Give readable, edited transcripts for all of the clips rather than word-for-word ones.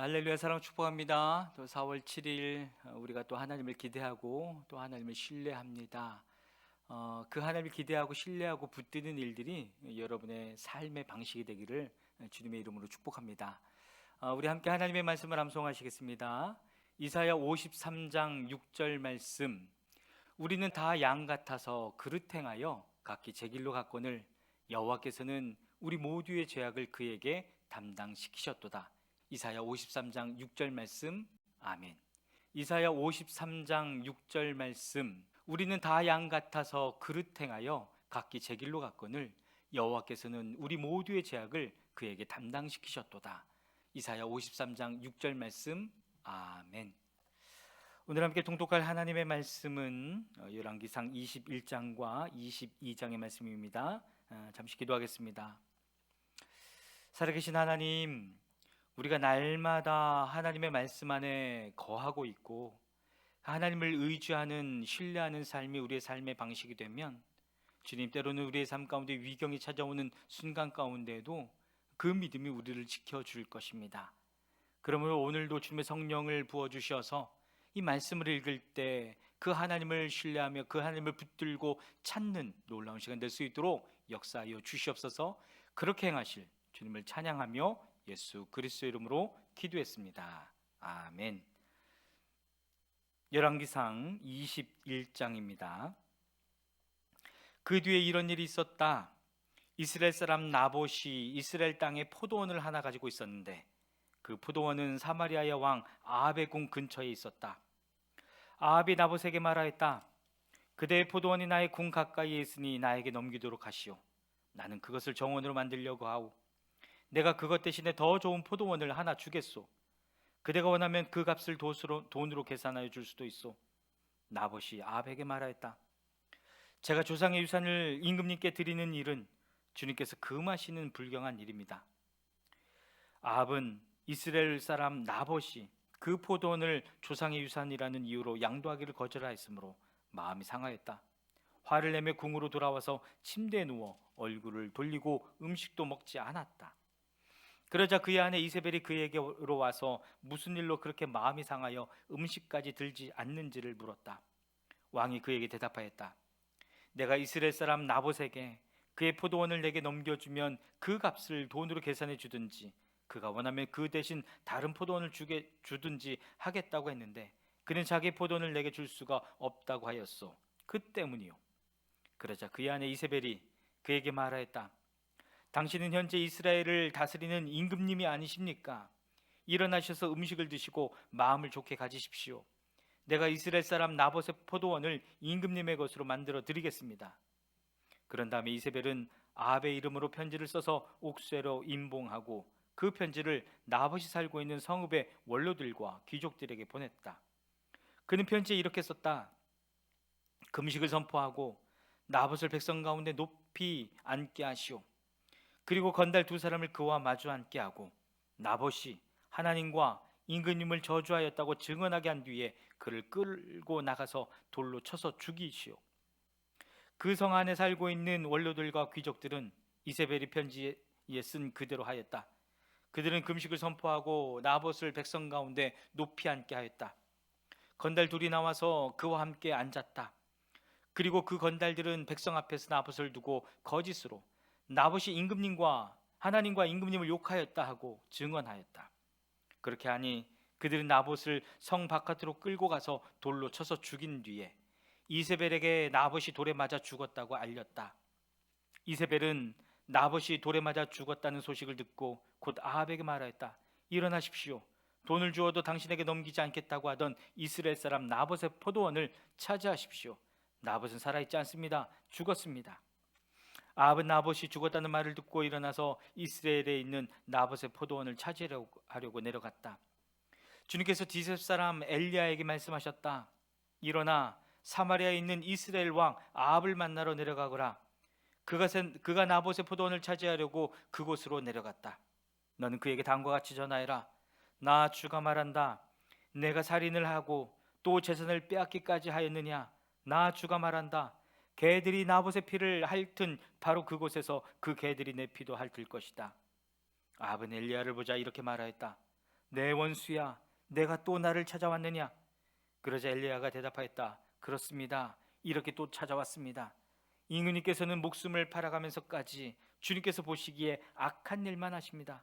할렐루야. 사랑 축복합니다. 또 4월 7일 우리가 또 하나님을 기대하고 또 하나님을 신뢰합니다. 그 하나님을 기대하고 신뢰하고 붙드는 일들이 여러분의 삶의 방식이 되기를 주님의 이름으로 축복합니다. 우리 함께 하나님의 말씀을 암송하시겠습니다. 이사야 53장 6절 말씀. 우리는 다 양 같아서 그릇 행하여 각기 제 길로 갔거늘 여호와께서는 우리 모두의 죄악을 그에게 담당시키셨도다. 이사야 53장 6절 말씀. 아멘. 이사야 53장 6절 말씀. 우리는 다 양 같아서 그릇 행하여 각기 제 길로 갔거늘 여호와께서는 우리 모두의 죄악을 그에게 담당시키셨도다. 이사야 53장 6절 말씀. 아멘. 오늘 함께 통독할 하나님의 말씀은 열왕기상 21장과 22장의 말씀입니다. 잠시 기도하겠습니다. 살아계신 하나님, 우리가 날마다 하나님의 말씀 안에 거하고 있고 하나님을 의지하는, 신뢰하는 삶이 우리의 삶의 방식이 되면 주님, 때로는 우리의 삶 가운데 위경이 찾아오는 순간 가운데에도 그 믿음이 우리를 지켜줄 것입니다. 그러므로 오늘도 주님의 성령을 부어주셔서 이 말씀을 읽을 때 그 하나님을 신뢰하며 그 하나님을 붙들고 찾는 놀라운 시간 될 수 있도록 역사하여 주시옵소서. 그렇게 행하실 주님을 찬양하며 예수 그리스도의 이름으로 기도했습니다. 아멘. 열왕기상 21장입니다. 그 뒤에 이런 일이 있었다. 이스라엘 사람 나봇이 이스라엘 땅에 포도원을 하나 가지고 있었는데 그 포도원은 사마리아의 왕 아합의 궁 근처에 있었다. 아합이 나봇에게 말하였다. 그대의 포도원이 나의 궁 가까이에 있으니 나에게 넘기도록 하시오. 나는 그것을 정원으로 만들려고 하오. 내가 그것 대신에 더 좋은 포도원을 하나 주겠소. 그대가 원하면 그 값을 돈으로 계산하여 줄 수도 있소. 나봇이 아합에게 말하였다. 제가 조상의 유산을 임금님께 드리는 일은 주님께서 금하시는 불경한 일입니다. 아합은 이스라엘 사람 나봇이 그 포도원을 조상의 유산이라는 이유로 양도하기를 거절하였으므로 마음이 상하였다. 화를 내며 궁으로 돌아와서 침대에 누워 얼굴을 돌리고 음식도 먹지 않았다. 그러자 그의 아내 이세벨이 그에게로 와서 무슨 일로 그렇게 마음이 상하여 음식까지 들지 않는지를 물었다. 왕이 그에게 대답하였다. 내가 이스라엘 사람 나봇에게 그의 포도원을 내게 넘겨주면 그 값을 돈으로 계산해 주든지 그가 원하면 그 대신 다른 포도원을 주든지 하겠다고 했는데 그는 자기 포도원을 내게 줄 수가 없다고 하였소. 그 때문이요. 그러자 그의 아내 이세벨이 그에게 말하였다. 당신은 현재 이스라엘을 다스리는 임금님이 아니십니까? 일어나셔서 음식을 드시고 마음을 좋게 가지십시오. 내가 이스라엘 사람 나봇의 포도원을 임금님의 것으로 만들어 드리겠습니다. 그런 다음에 이세벨은 아합의 이름으로 편지를 써서 옥쇄로 임봉하고 그 편지를 나봇이 살고 있는 성읍의 원로들과 귀족들에게 보냈다. 그는 편지에 이렇게 썼다. 금식을 선포하고 나봇을 백성 가운데 높이 앉게 하시오. 그리고 건달 두 사람을 그와 마주 앉게 하고 나봇이 하나님과 임금님을 저주하였다고 증언하게 한 뒤에 그를 끌고 나가서 돌로 쳐서 죽이시오. 그 성 안에 살고 있는 원로들과 귀족들은 이세벨이 편지에 쓴 그대로 하였다. 그들은 금식을 선포하고 나봇을 백성 가운데 높이 앉게 하였다. 건달 둘이 나와서 그와 함께 앉았다. 그리고 그 건달들은 백성 앞에서 나봇을 두고 거짓으로 나봇이 임금님과 하나님과 임금님을 욕하였다 하고 증언하였다. 그렇게 하니 그들은 나봇을 성 바깥으로 끌고 가서 돌로 쳐서 죽인 뒤에 이세벨에게 나봇이 돌에 맞아 죽었다고 알렸다. 이세벨은 나봇이 돌에 맞아 죽었다는 소식을 듣고 곧 아합에게 말하였다. 일어나십시오. 돈을 주어도 당신에게 넘기지 않겠다고 하던 이스라엘 사람 나봇의 포도원을 차지하십시오. 나봇은 살아있지 않습니다. 죽었습니다. 아합은 나봇이 죽었다는 말을 듣고 일어나서 이스라엘에 있는 나봇의 포도원을 차지하려고 내려갔다. 주님께서 디셉 사람 엘리야에게 말씀하셨다. 일어나 사마리아에 있는 이스라엘 왕 아합을 만나러 내려가거라. 그가 나봇의 포도원을 차지하려고 그곳으로 내려갔다. 너는 그에게 다음과 같이 전하여라. 나 주가 말한다. 내가 살인을 하고 또 재산을 빼앗기까지 하였느냐? 나 주가 말한다. 개들이 나봇의 피를 핥은 바로 그곳에서 그 개들이 내 피도 핥을 것이다. 아합은 엘리야를 보자 이렇게 말하였다. 내 원수야, 내가 또 나를 찾아왔느냐? 그러자 엘리야가 대답하였다. 그렇습니다. 이렇게 또 찾아왔습니다. 임금님께서는 목숨을 팔아가면서까지 주님께서 보시기에 악한 일만 하십니다.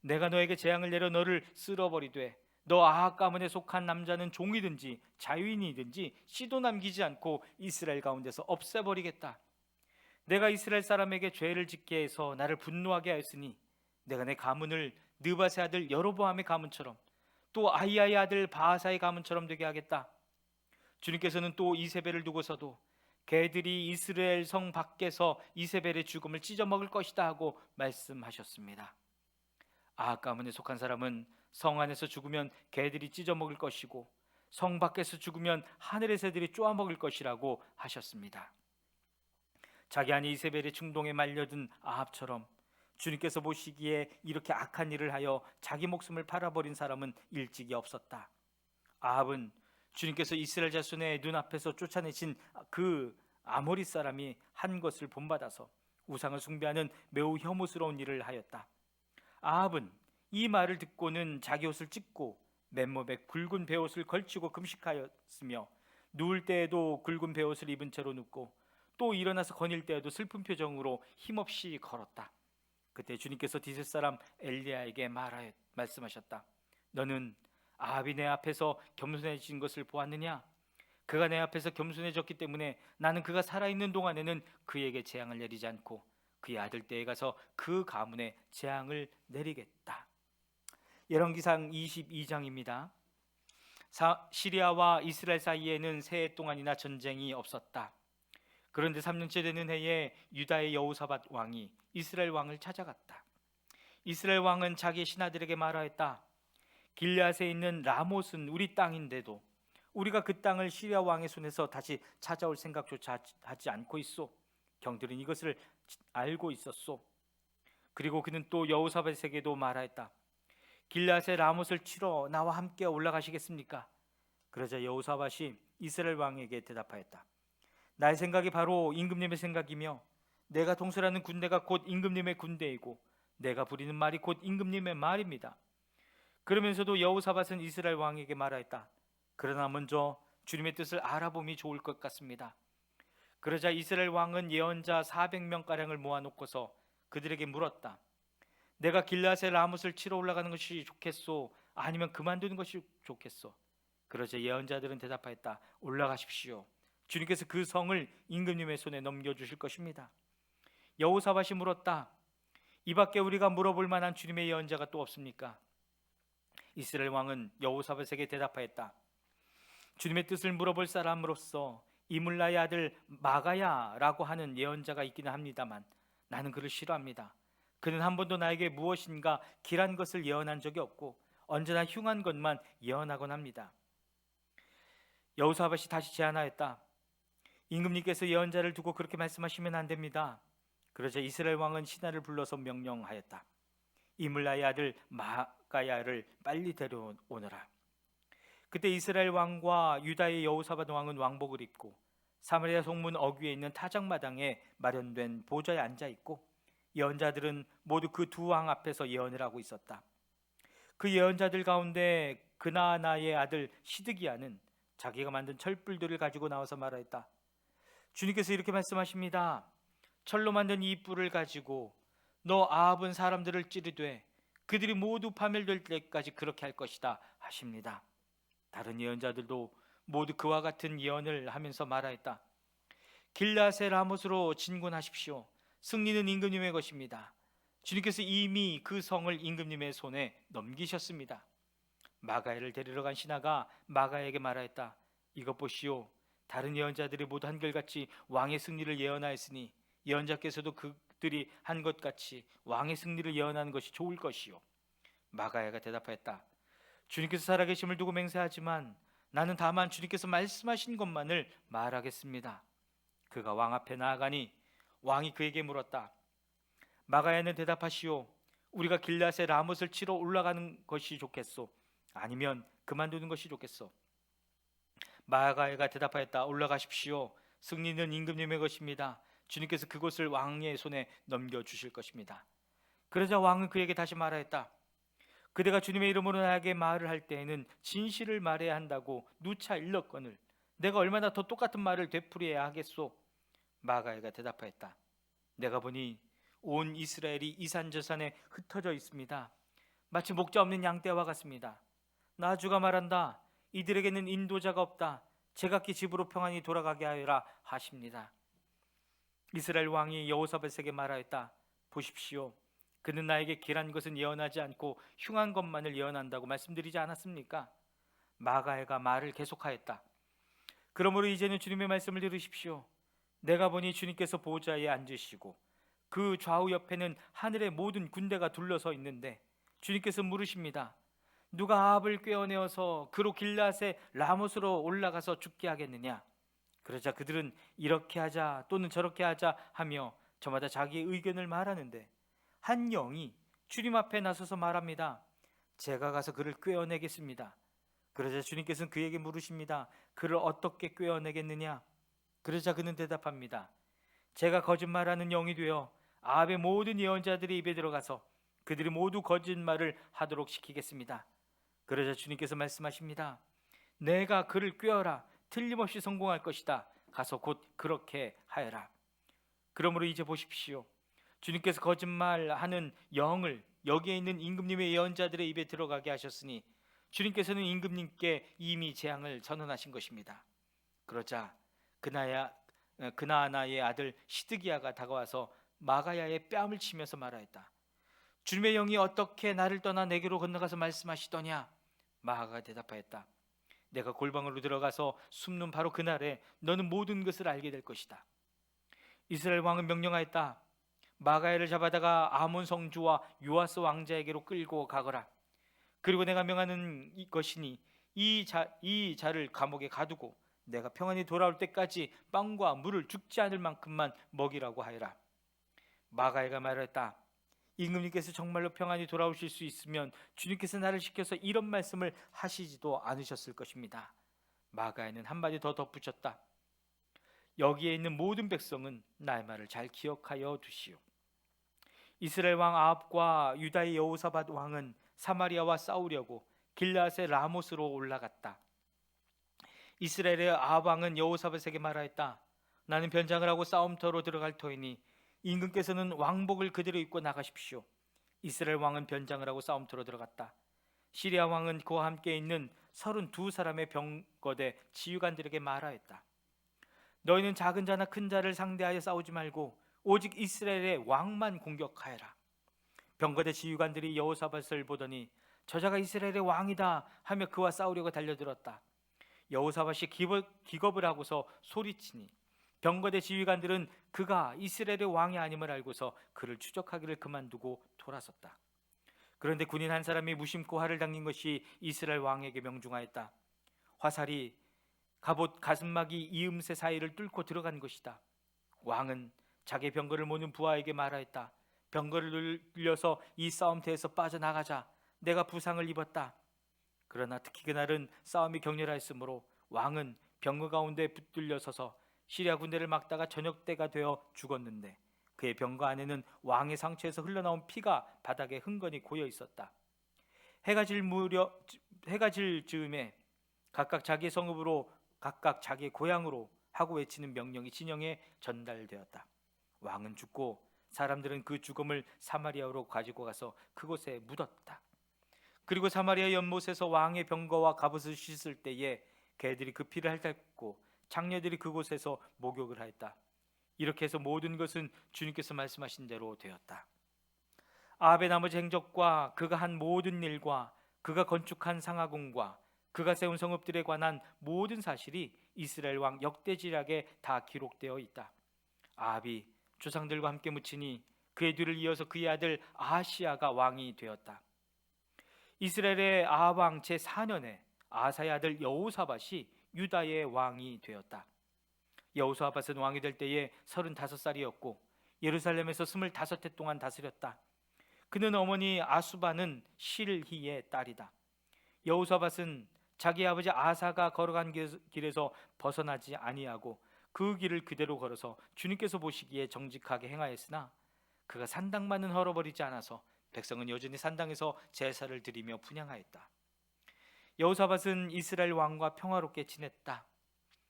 내가 너에게 재앙을 내려 너를 쓸어버리되 너 아합 가문에 속한 남자는 종이든지 자유인이든지 씨도 남기지 않고 이스라엘 가운데서 없애버리겠다. 내가 이스라엘 사람에게 죄를 짓게 해서 나를 분노하게 하였으니 내가 내 가문을 느바세 아들 여로보암의 가문처럼 또 아히야의 아들 바하사의 가문처럼 되게 하겠다. 주님께서는 또 이세벨을 두고서도 개들이 이스라엘 성 밖에서 이세벨의 죽음을 찢어먹을 것이다 하고 말씀하셨습니다. 아합 가문에 속한 사람은 성 안에서 죽으면 개들이 찢어먹을 것이고 성 밖에서 죽으면 하늘의 새들이 쪼아먹을 것이라고 하셨습니다. 자기 아내 이세벨의 충동에 말려든 아합처럼 주님께서 보시기에 이렇게 악한 일을 하여 자기 목숨을 팔아버린 사람은 일찍이 없었다. 아합은 주님께서 이스라엘 자손의 눈앞에서 쫓아내신 그 아모리 사람이 한 것을 본받아서 우상을 숭배하는 매우 혐오스러운 일을 하였다. 아합은 이 말을 듣고는 자기 옷을 찢고 맨몸에 굵은 베옷을 걸치고 금식하였으며 누울 때에도 굵은 베옷을 입은 채로 눕고 또 일어나서 거닐 때에도 슬픈 표정으로 힘없이 걸었다. 그때 주님께서 디셋 사람 엘리야에게 말씀하셨다. 너는 아합이 내 앞에서 겸손해진 것을 보았느냐? 그가 내 앞에서 겸손해졌기 때문에 나는 그가 살아있는 동안에는 그에게 재앙을 내리지 않고 그의 아들 때에 가서 그 가문에 재앙을 내리겠다. 열왕기상 22장입니다. 시리아와 이스라엘 사이에는 세 해 동안이나 전쟁이 없었다. 그런데 3년째 되는 해에 유다의 여호사밧 왕이 이스라엘 왕을 찾아갔다. 이스라엘 왕은 자기의 신하들에게 말하였다. 길앗에 있는 라못은 우리 땅인데도 우리가 그 땅을 시리아 왕의 손에서 다시 찾아올 생각조차 하지 않고 있소. 경들은 이것을 알고 있었소. 그리고 그는 또 여호사밧에게도 말하였다. 길앗의 라못을 치러 나와 함께 올라가시겠습니까? 그러자 여호사밧이 이스라엘 왕에게 대답하였다. 나의 생각이 바로 임금님의 생각이며 내가 통솔하는 군대가 곧 임금님의 군대이고 내가 부리는 말이 곧 임금님의 말입니다. 그러면서도 여호사밧은 이스라엘 왕에게 말하였다. 그러나 먼저 주님의 뜻을 알아봄이 좋을 것 같습니다. 그러자 이스라엘 왕은 예언자 400명가량을 모아놓고서 그들에게 물었다. 내가 길앗의 라못을 치러 올라가는 것이 좋겠소? 아니면 그만두는 것이 좋겠소? 그러자 예언자들은 대답하였다. 올라가십시오. 주님께서 그 성을 임금님의 손에 넘겨주실 것입니다. 여호사밧이 물었다. 이 밖에 우리가 물어볼 만한 주님의 예언자가 또 없습니까? 이스라엘 왕은 여호사밧에게 대답하였다. 주님의 뜻을 물어볼 사람으로서 이물라의 아들 마가야라고 하는 예언자가 있기는 합니다만 나는 그를 싫어합니다. 그는 한 번도 나에게 무엇인가 길한 것을 예언한 적이 없고 언제나 흉한 것만 예언하곤 합니다. 여호사밧이 다시 제안하였다. 임금님께서 예언자를 두고 그렇게 말씀하시면 안 됩니다. 그러자 이스라엘 왕은 신하를 불러서 명령하였다. 이물라의 아들 마가야를 빨리 데려오너라. 그때 이스라엘 왕과 유다의 여호사밧 왕은 왕복을 입고 사마리아 성문 어귀에 있는 타작마당에 마련된 보좌에 앉아 있고 예언자들은 모두 그 두 왕 앞에서 예언을 하고 있었다. 그 예언자들 가운데 그나나의 아들 시드기야는 자기가 만든 철불들을 가지고 나와서 말하였다. 주님께서 이렇게 말씀하십니다. 철로 만든 이 뿔을 가지고 너 아합은 사람들을 찌르되 그들이 모두 파멸될 때까지 그렇게 할 것이다 하십니다. 다른 예언자들도 모두 그와 같은 예언을 하면서 말하였다. 길앗의 라못으로 진군하십시오. 승리는 임금님의 것입니다. 주님께서 이미 그 성을 임금님의 손에 넘기셨습니다. 마가야를 데리러 간 신하가 마가야에게 말하였다. 이것 보시오. 다른 예언자들이 모두 한결같이 왕의 승리를 예언하였으니 예언자께서도 그들이 한 것 같이 왕의 승리를 예언하는 것이 좋을 것이요. 마가야가 대답하였다. 주님께서 살아계심을 두고 맹세하지만 나는 다만 주님께서 말씀하신 것만을 말하겠습니다. 그가 왕 앞에 나아가니 왕이 그에게 물었다. 마가야는 대답하시오. 우리가 길앗의 라못을 치러 올라가는 것이 좋겠소? 아니면 그만두는 것이 좋겠소? 마가야가 대답하였다. 올라가십시오. 승리는 임금님의 것입니다. 주님께서 그곳을 왕의 손에 넘겨주실 것입니다. 그러자 왕은 그에게 다시 말하였다. 그대가 주님의 이름으로 나에게 말을 할 때에는 진실을 말해야 한다고 누차 일렀거늘 내가 얼마나 더 똑같은 말을 되풀이해야 하겠소? 마가야가 대답하였다. 내가 보니 온 이스라엘이 이산저산에 흩어져 있습니다. 마치 목자 없는 양떼와 같습니다. 나주가 말한다. 이들에게는 인도자가 없다. 제각기 집으로 평안히 돌아가게 하여라 하십니다. 이스라엘 왕이 여호사밧에게 말하였다. 보십시오. 그는 나에게 길한 것은 예언하지 않고 흉한 것만을 예언한다고 말씀드리지 않았습니까? 마가야가 말을 계속하였다. 그러므로 이제는 주님의 말씀을 들으십시오. 내가 보니 주님께서 보좌에 앉으시고 그 좌우 옆에는 하늘의 모든 군대가 둘러서 있는데 주님께서 물으십니다. 누가 아합을 꿰어내어서 그로 길앗의 라못으로 올라가서 죽게 하겠느냐? 그러자 그들은 이렇게 하자 또는 저렇게 하자 하며 저마다 자기의 의견을 말하는데 한 영이 주님 앞에 나서서 말합니다. 제가 가서 그를 꿰어내겠습니다. 그러자 주님께서는 그에게 물으십니다. 그를 어떻게 꿰어내겠느냐? 그러자 그는 대답합니다. 제가 거짓말하는 영이 되어 아합의 모든 예언자들의 입에 들어가서 그들이 모두 거짓말을 하도록 시키겠습니다. 그러자 주님께서 말씀하십니다. 내가 그를 꿰어라. 틀림없이 성공할 것이다. 가서 곧 그렇게 하여라. 그러므로 이제 보십시오. 주님께서 거짓말하는 영을 여기에 있는 임금님의 예언자들의 입에 들어가게 하셨으니 주님께서는 임금님께 이미 재앙을 선언하신 것입니다. 그러자 그나아나의 아들 시드기야가 다가와서 마가야의 뺨을 치면서 말하였다. 주님의 영이 어떻게 나를 떠나 내게로 건너가서 말씀하시더냐? 마가가 대답하였다. 내가 골방으로 들어가서 숨는 바로 그날에 너는 모든 것을 알게 될 것이다. 이스라엘 왕은 명령하였다. 마가야를 잡아다가 아몬 성주와 요아스 왕자에게로 끌고 가거라. 그리고 내가 명하는 것이니 이 자를 감옥에 가두고 내가 평안히 돌아올 때까지 빵과 물을 죽지 않을 만큼만 먹이라고 하여라. 마가야가 말했다. 임금님께서 정말로 평안히 돌아오실 수 있으면 주님께서 나를 시켜서 이런 말씀을 하시지도 않으셨을 것입니다. 마가야는 한마디 더 덧붙였다. 여기에 있는 모든 백성은 나의 말을 잘 기억하여 두시오. 이스라엘 왕 아합과 유다의 여호사밧 왕은 사마리아와 싸우려고 길앗의 라못으로 올라갔다. 이스라엘의 아합 왕은 여호사밧에게 말하였다. 나는 변장을 하고 싸움터로 들어갈 터이니 임금께서는 왕복을 그대로 입고 나가십시오. 이스라엘 왕은 변장을 하고 싸움터로 들어갔다. 시리아 왕은 그와 함께 있는 32사람의 병거대 지휘관들에게 말하였다. 너희는 작은 자나 큰 자를 상대하여 싸우지 말고 오직 이스라엘의 왕만 공격하여라. 병거대 지휘관들이 여호사밧을 보더니 저자가 이스라엘의 왕이다 하며 그와 싸우려고 달려들었다. 여호사밧이 기겁을 하고서 소리치니 병거대 지휘관들은 그가 이스라엘의 왕이 아님을 알고서 그를 추적하기를 그만두고 돌아섰다. 그런데 군인 한 사람이 무심코 화를 당긴 것이 이스라엘 왕에게 명중하였다. 화살이 갑옷 가슴막이 이음새 사이를 뚫고 들어간 것이다. 왕은 자기 병거를 모는 부하에게 말하였다. 병거를 늘려서 이 싸움터에서 빠져나가자. 내가 부상을 입었다. 그러나 특히 그날은 싸움이 격렬하였으므로 왕은 병거 가운데 붙들려 서서 시리아 군대를 막다가 저녁 때가 되어 죽었는데 그의 병거 안에는 왕의 상처에서 흘러나온 피가 바닥에 흥건히 고여 있었다. 해가 질 즈음에 각각 자기의 성읍으로 각각 자기의 고향으로 하고 외치는 명령이 진영에 전달되었다. 왕은 죽고 사람들은 그 죽음을 사마리아로 가지고 가서 그곳에 묻었다. 그리고 사마리아 연못에서 왕의 병거와 갑옷을 씻을 때에 개들이 그 피를 핥았고 장녀들이 그곳에서 목욕을 하였다. 이렇게 해서 모든 것은 주님께서 말씀하신 대로 되었다. 아합의 나머지 행적과 그가 한 모든 일과 그가 건축한 상하궁과 그가 세운 성읍들에 관한 모든 사실이 이스라엘 왕 역대지략에 다 기록되어 있다. 아합이 조상들과 함께 묻히니 그의 뒤를 이어서 그의 아들 아하시야가 왕이 되었다. 이스라엘의 아합 왕 제4년에 아사의 아들 여호사밧이 유다의 왕이 되었다. 여호사밧은 왕이 될 때에 35살이었고 예루살렘에서 25해 동안 다스렸다. 그는 어머니 아수바는 실히의 딸이다. 여호사밧은 자기 아버지 아사가 걸어간 길에서 벗어나지 아니하고 그 길을 그대로 걸어서 주님께서 보시기에 정직하게 행하였으나 그가 산당만은 헐어버리지 않아서 백성은 여전히 산당에서 제사를 드리며 분향하였다. 여호사밧은 이스라엘 왕과 평화롭게 지냈다.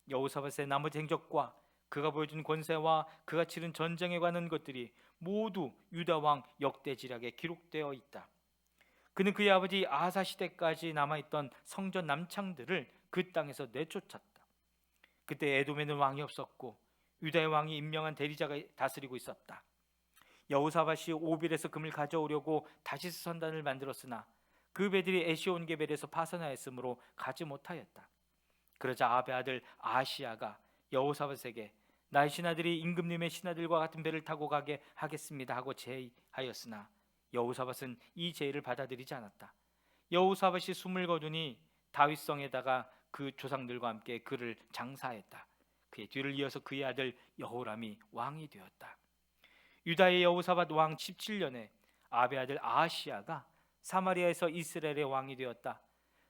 여호사밧의 나머지 행적과 그가 보여준 권세와 그가 치른 전쟁에 관한 것들이 모두 유다 왕 역대지략에 기록되어 있다. 그는 그의 아버지 아사 시대까지 남아있던 성전 남창들을 그 땅에서 내쫓았다. 그때 에돔에는 왕이 없었고 유다의 왕이 임명한 대리자가 다스리고 있었다. 여호사밧이 오빌에서 금을 가져오려고 다시스 선단을 만들었으나 그 배들이 에시온게벨에서 파선하였으므로 가지 못하였다. 그러자 아베 아들 아시야가 여호사밧에게 나의 신하들이 임금님의 신하들과 같은 배를 타고 가게 하겠습니다 하고 제의하였으나 여호사밧은 이 제의를 받아들이지 않았다. 여호사밧이 숨을 거두니 다윗성에다가 그 조상들과 함께 그를 장사했다. 그의 뒤를 이어서 그의 아들 여호람이 왕이 되었다. 유다의 여호사밧 왕 17년에 아베 아들 아하시야가 사마리아에서 이스라엘의 왕이 되었다.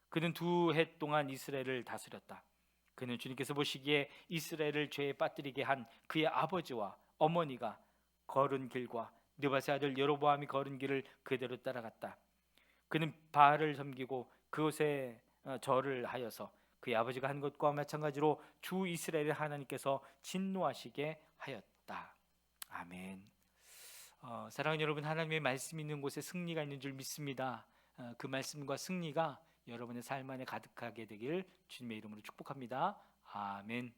그는 2해 동안 이스라엘을 다스렸다. 그는 주님께서 보시기에 이스라엘을 죄에 빠뜨리게 한 그의 아버지와 어머니가 걸은 길과 느밧의 아들 여로보암이 걸은 길을 그대로 따라갔다. 그는 바알을 섬기고 그곳에 절을 하여서 그의 아버지가 한 것과 마찬가지로 주 이스라엘의 하나님께서 진노하시게 하였다. 아멘. 사랑하는 여러분, 하나님의 말씀이 있는 곳에 승리가 있는 줄 믿습니다. 그 말씀과 승리가 여러분의 삶 안에 가득하게 되길 주님의 이름으로 축복합니다. 아멘.